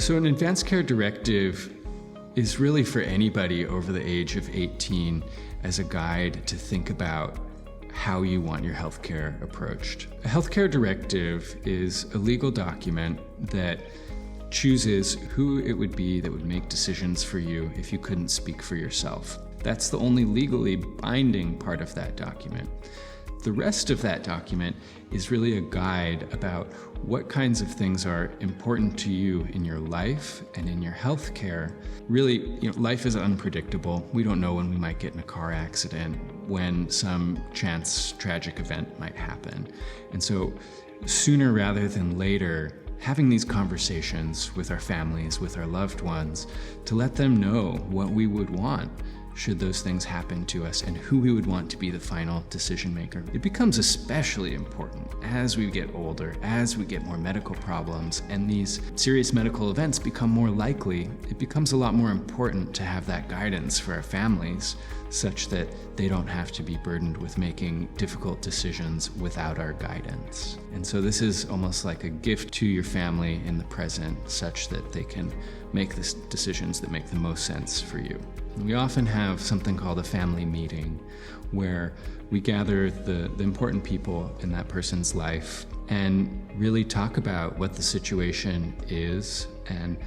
So an Advance Care Directive is really for anybody over the age of 18 as a guide to think about how you want your healthcare approached. A healthcare directive is a legal document that chooses who it would be that would make decisions for you if you couldn't speak for yourself. That's the only legally binding part of that document. The rest of that document is really a guide about what kinds of things are important to you in your life and in your health care. Really, life is unpredictable. We don't know when we might get in a car accident, when some chance tragic event might happen. And so sooner rather than later, having these conversations with our families, with our loved ones, to let them know what we would want should those things happen to us and who we would want to be the final decision maker. It becomes especially important as we get older, as we get more medical problems, and these serious medical events become more likely. It becomes a lot more important to have that guidance for our families such that they don't have to be burdened with making difficult decisions without our guidance. And so this is almost like a gift to your family in the present such that they can make the decisions that make the most sense for you. We often have something called a family meeting where we gather the important people in that person's life and really talk about what the situation is and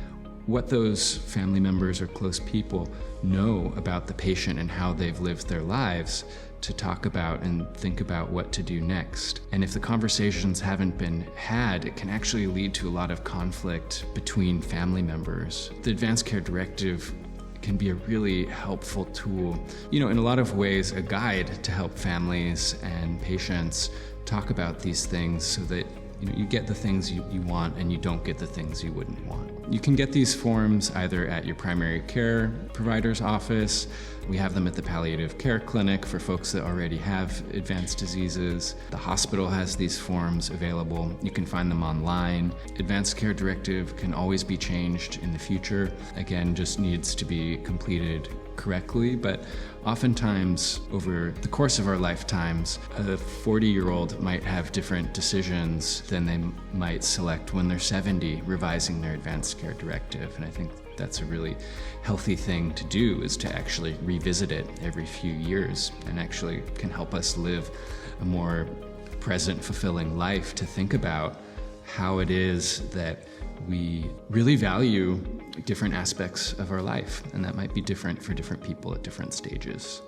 what those family members or close people know about the patient and how they've lived their lives, to talk about and think about what to do next. And if the conversations haven't been had, it can actually lead to a lot of conflict between family members. The Advance Care Directive can be a really helpful tool, in a lot of ways, a guide to help families and patients talk about these things so that you get the things you want and you don't get the things you wouldn't want. You can get these forms either at your primary care provider's office. We have them at the palliative care clinic for folks that already have advanced diseases. The hospital has these forms available. You can find them online. Advance Care Directive can always be changed in the future. Again, just needs to be completed correctly, but oftentimes over the course of our lifetimes, a 40-year-old might have different decisions than they might select when they're 70 revising their Advanced Care Directive. And I think that's a really healthy thing to do, is to actually revisit it every few years, and actually can help us live a more present, fulfilling life, to think about how it is that we really value different aspects of our life, and that might be different for different people at different stages.